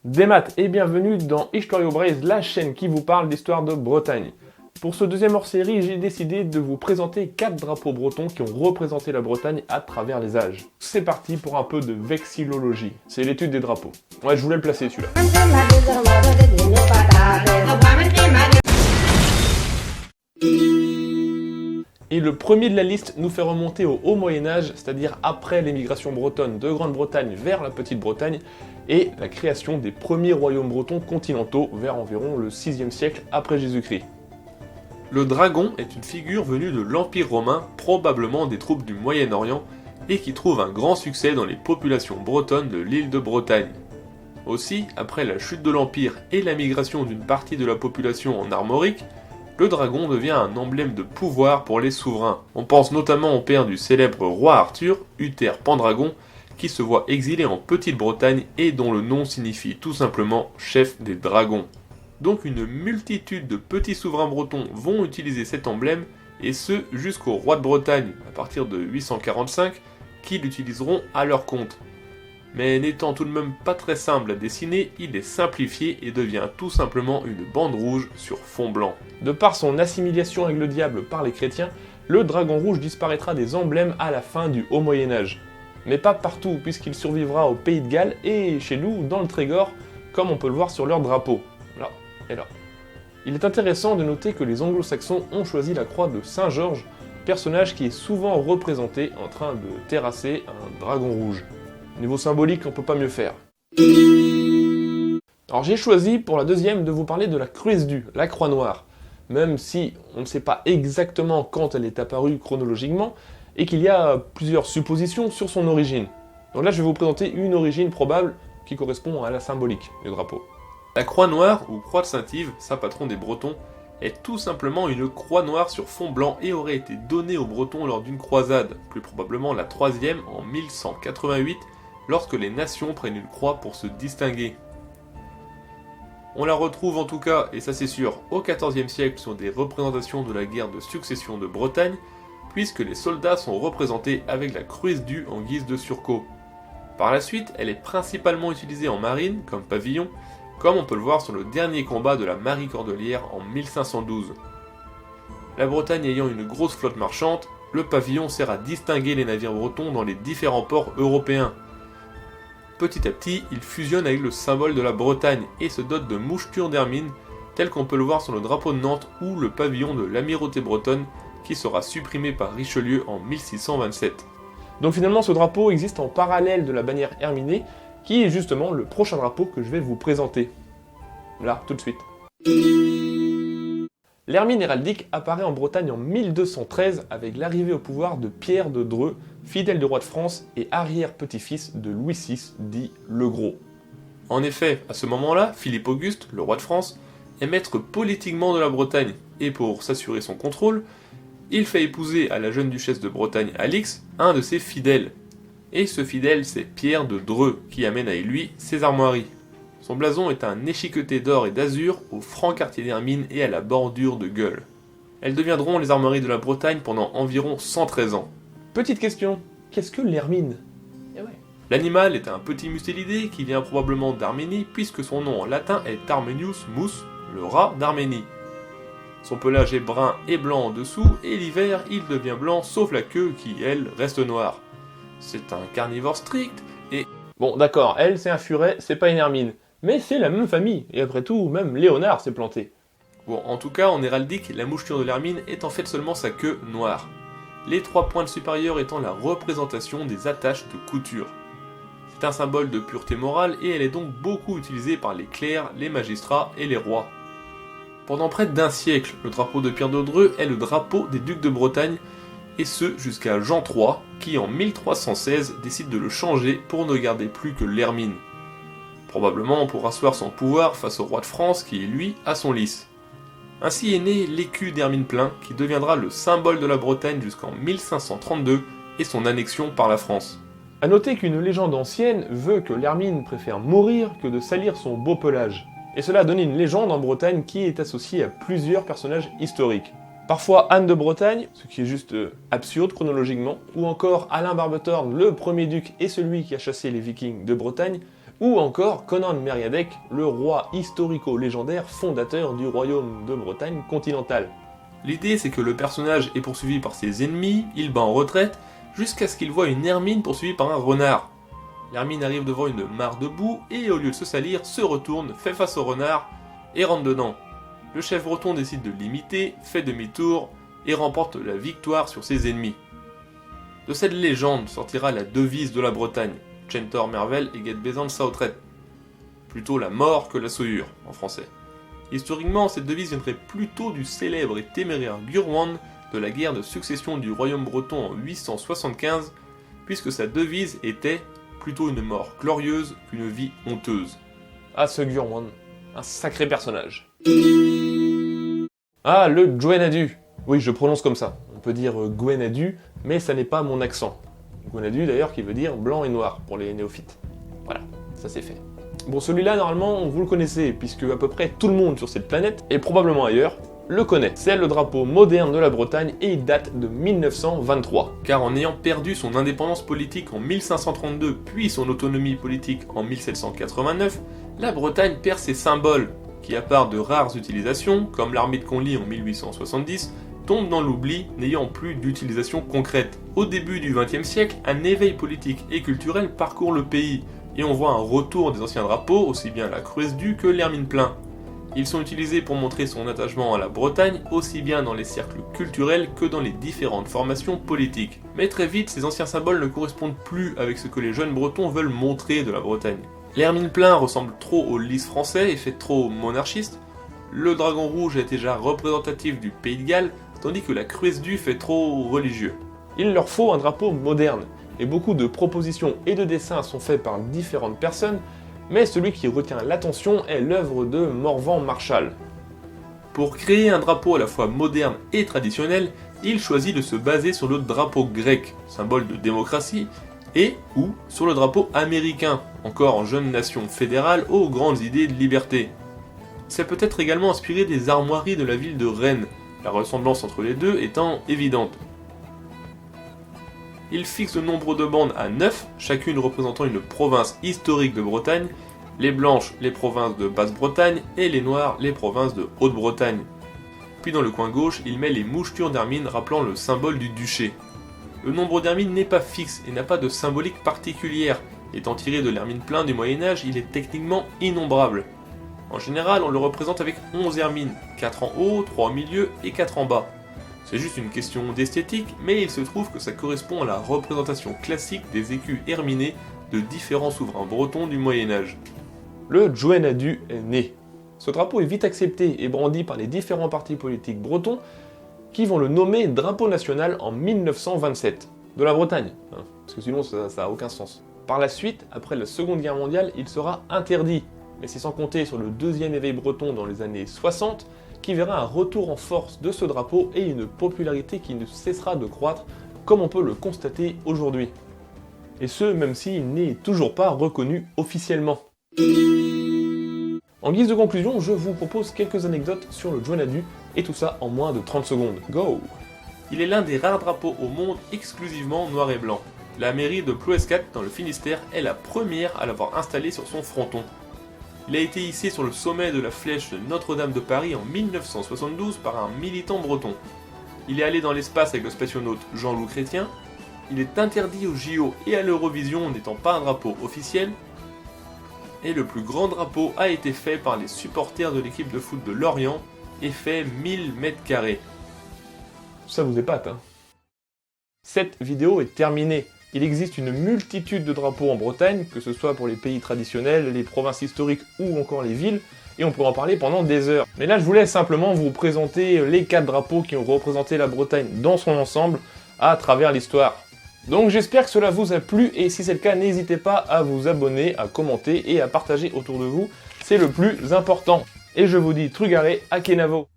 Des maths et bienvenue dans Historio Braise, la chaîne qui vous parle d'histoire de Bretagne. Pour ce deuxième hors-série, j'ai décidé de vous présenter 4 drapeaux bretons qui ont représenté la Bretagne à travers les âges. C'est parti pour un peu de vexillologie, c'est l'étude des drapeaux. Ouais, je voulais le placer celui-là. Et le premier de la liste nous fait remonter au Haut Moyen-Âge, c'est-à-dire après l'émigration bretonne de Grande-Bretagne vers la Petite-Bretagne, et la création des premiers royaumes bretons continentaux vers environ le 6e siècle après Jésus-Christ. Le dragon est une figure venue de l'Empire romain, probablement des troupes du Moyen-Orient, et qui trouve un grand succès dans les populations bretonnes de l'île de Bretagne. Aussi, après la chute de l'Empire et la migration d'une partie de la population en Armorique, le dragon devient un emblème de pouvoir pour les souverains. On pense notamment au père du célèbre roi Arthur, Uther Pendragon, qui se voit exilé en Petite-Bretagne et dont le nom signifie tout simplement chef des dragons. Donc une multitude de petits souverains bretons vont utiliser cet emblème, et ce jusqu'au roi de Bretagne, à partir de 845, qui l'utiliseront à leur compte. Mais n'étant tout de même pas très simple à dessiner, il est simplifié et devient tout simplement une bande rouge sur fond blanc. De par son assimilation avec le diable par les chrétiens, le dragon rouge disparaîtra des emblèmes à la fin du Haut Moyen-Âge. Mais pas partout, puisqu'il survivra au Pays de Galles et chez nous, dans le Trégor, comme on peut le voir sur leur drapeau. Là et là. Il est intéressant de noter que les anglo-saxons ont choisi la croix de Saint-Georges, personnage qui est souvent représenté en train de terrasser un dragon rouge. Niveau symbolique, on peut pas mieux faire. Alors j'ai choisi pour la deuxième de vous parler de la Cruesdu, la croix noire, même si on ne sait pas exactement quand elle est apparue chronologiquement, et qu'il y a plusieurs suppositions sur son origine. Donc là je vais vous présenter une origine probable qui correspond à la symbolique du drapeau. La croix noire, ou croix de Saint-Yves, saint patron des Bretons, est tout simplement une croix noire sur fond blanc et aurait été donnée aux Bretons lors d'une croisade, plus probablement la troisième en 1188, lorsque les nations prennent une croix pour se distinguer. On la retrouve en tout cas, et ça c'est sûr, au XIVe siècle sur des représentations de la guerre de succession de Bretagne, puisque les soldats sont représentés avec la Cruesdu en guise de surcot. Par la suite, elle est principalement utilisée en marine, comme pavillon, comme on peut le voir sur le dernier combat de la Marie Cordelière en 1512. La Bretagne ayant une grosse flotte marchande, le pavillon sert à distinguer les navires bretons dans les différents ports européens. Petit à petit, il fusionne avec le symbole de la Bretagne et se dote de mouchetures d'hermine, tel qu'on peut le voir sur le drapeau de Nantes ou le pavillon de l'amirauté bretonne, qui sera supprimé par Richelieu en 1627. Donc finalement, ce drapeau existe en parallèle de la bannière herminée, qui est justement le prochain drapeau que je vais vous présenter. Là, tout de suite. L'hermine héraldique apparaît en Bretagne en 1213 avec l'arrivée au pouvoir de Pierre de Dreux, fidèle du roi de France et arrière-petit-fils de Louis VI, dit le Gros. En effet, à ce moment-là, Philippe Auguste, le roi de France, est maître politiquement de la Bretagne, et pour s'assurer son contrôle, il fait épouser à la jeune duchesse de Bretagne Alix un de ses fidèles. Et ce fidèle, c'est Pierre de Dreux, qui amène avec lui ses armoiries. Son blason est un échiqueté d'or et d'azur au franc quartier d'hermine et à la bordure de gueule. Elles deviendront les armoiries de la Bretagne pendant environ 113 ans. Petite question, qu'est-ce que l'hermine ? L'animal est un petit mustélidé qui vient probablement d'Arménie, puisque son nom en latin est Armenius mus, le rat d'Arménie. Son pelage est brun et blanc en dessous, et l'hiver, il devient blanc, sauf la queue qui, elle, reste noire. C'est un carnivore strict, et... Bon, d'accord, elle, c'est un furet, c'est pas une hermine. Mais c'est la même famille, et après tout, même Léonard s'est planté. Bon, en tout cas, en héraldique, la moucheture de l'hermine est en fait seulement sa queue noire. Les 3 pointes supérieures étant la représentation des attaches de couture. C'est un symbole de pureté morale, et elle est donc beaucoup utilisée par les clercs, les magistrats et les rois. Pendant près d'un siècle, le drapeau de Pierre de Dreux est le drapeau des ducs de Bretagne, et ce jusqu'à Jean III, qui en 1316 décide de le changer pour ne garder plus que l'hermine. Probablement pour asseoir son pouvoir face au roi de France qui, lui, a son lys. Ainsi est né l'écu d'Hermine Plein, qui deviendra le symbole de la Bretagne jusqu'en 1532 et son annexion par la France. A noter qu'une légende ancienne veut que l'hermine préfère mourir que de salir son beau pelage. Et cela a donné une légende en Bretagne qui est associée à plusieurs personnages historiques. Parfois Anne de Bretagne, ce qui est juste absurde chronologiquement, ou encore Alain Barbetorne, le premier duc et celui qui a chassé les Vikings de Bretagne, ou encore Conan Mériadec, le roi historico-légendaire fondateur du royaume de Bretagne continentale. L'idée c'est que le personnage est poursuivi par ses ennemis, il bat en retraite, jusqu'à ce qu'il voit une hermine poursuivie par un renard. L'hermine arrive devant une mare de boue et au lieu de se salir, se retourne, fait face au renard et rentre dedans. Le chef breton décide de l'imiter, fait demi-tour et remporte la victoire sur ses ennemis. De cette légende sortira la devise de la Bretagne, Centor Mervel et Get Bézant Sautret. Plutôt la mort que la souillure, en français. Historiquement, cette devise viendrait plutôt du célèbre et téméraire Gurwand de la guerre de succession du royaume breton en 875, puisque sa devise était plutôt une mort glorieuse qu'une vie honteuse. Ah, ce Gurwand, un sacré personnage. Ah, le Gwenadu. Oui, je prononce comme ça. On peut dire Gwenadu, mais ça n'est pas mon accent. Gwenadu d'ailleurs qui veut dire blanc et noir pour les néophytes. Voilà, ça c'est fait. Bon, celui-là, normalement, vous le connaissez, puisque à peu près tout le monde sur cette planète, et probablement ailleurs, le connaît. C'est le drapeau moderne de la Bretagne et il date de 1923. Car en ayant perdu son indépendance politique en 1532, puis son autonomie politique en 1789, la Bretagne perd ses symboles, qui à part de rares utilisations, comme l'armée de Conly en 1870, tombe dans l'oubli, n'ayant plus d'utilisation concrète. Au début du XXe siècle, un éveil politique et culturel parcourt le pays, et on voit un retour des anciens drapeaux, aussi bien la Cruesdu que l'Hermine-Plein. Ils sont utilisés pour montrer son attachement à la Bretagne, aussi bien dans les cercles culturels que dans les différentes formations politiques. Mais très vite, ces anciens symboles ne correspondent plus avec ce que les jeunes bretons veulent montrer de la Bretagne. L'Hermine-Plein ressemble trop au lys français et fait trop monarchiste, le dragon rouge est déjà représentatif du Pays de Galles, tandis que la Cruesdu fait trop religieux. Il leur faut un drapeau moderne, et beaucoup de propositions et de dessins sont faits par différentes personnes, mais celui qui retient l'attention est l'œuvre de Morvan Marshall. Pour créer un drapeau à la fois moderne et traditionnel, il choisit de se baser sur le drapeau grec, symbole de démocratie, et ou sur le drapeau américain, encore en jeune nation fédérale aux grandes idées de liberté. C'est peut-être également inspiré des armoiries de la ville de Rennes, la ressemblance entre les deux étant évidente. Il fixe le nombre de bandes à 9, chacune représentant une province historique de Bretagne, les blanches les provinces de Basse-Bretagne et les noires les provinces de Haute-Bretagne. Puis dans le coin gauche, il met les mouchetures d'hermine rappelant le symbole du duché. Le nombre d'hermines n'est pas fixe et n'a pas de symbolique particulière, étant tiré de l'Hermine-Plein du Moyen-Âge, il est techniquement innombrable. En général, on le représente avec 11 hermines, 4 en haut, 3 au milieu et 4 en bas. C'est juste une question d'esthétique, mais il se trouve que ça correspond à la représentation classique des écus herminés de différents souverains bretons du Moyen-Âge. Le Gwenadu est né. Ce drapeau est vite accepté et brandi par les différents partis politiques bretons qui vont le nommer drapeau national en 1927. De la Bretagne, hein, parce que sinon ça n'a aucun sens. Par la suite, après la Seconde Guerre mondiale, il sera interdit. Mais c'est sans compter sur le deuxième éveil breton dans les années 60, qui verra un retour en force de ce drapeau et une popularité qui ne cessera de croître, comme on peut le constater aujourd'hui. Et ce, même s'il n'est toujours pas reconnu officiellement. En guise de conclusion, je vous propose quelques anecdotes sur le Gwenadu, et tout ça en moins de 30 secondes. Go! Il est l'un des rares drapeaux au monde exclusivement noir et blanc. La mairie de Ploescat, dans le Finistère, est la première à l'avoir installé sur son fronton. Il a été hissé sur le sommet de la flèche de Notre-Dame de Paris en 1972 par un militant breton. Il est allé dans l'espace avec le spationaute Jean-Loup Chrétien. Il est interdit au JO et à l'Eurovision n'étant pas un drapeau officiel. Et le plus grand drapeau a été fait par les supporters de l'équipe de foot de Lorient et fait 1000 m². Ça vous épate, hein? Cette vidéo est terminée. Il existe une multitude de drapeaux en Bretagne, que ce soit pour les pays traditionnels, les provinces historiques ou encore les villes, et on pourrait en parler pendant des heures. Mais là, je voulais simplement vous présenter les 4 drapeaux qui ont représenté la Bretagne dans son ensemble à travers l'histoire. Donc j'espère que cela vous a plu, et si c'est le cas, n'hésitez pas à vous abonner, à commenter et à partager autour de vous, c'est le plus important. Et je vous dis Trugaré à Kenavo.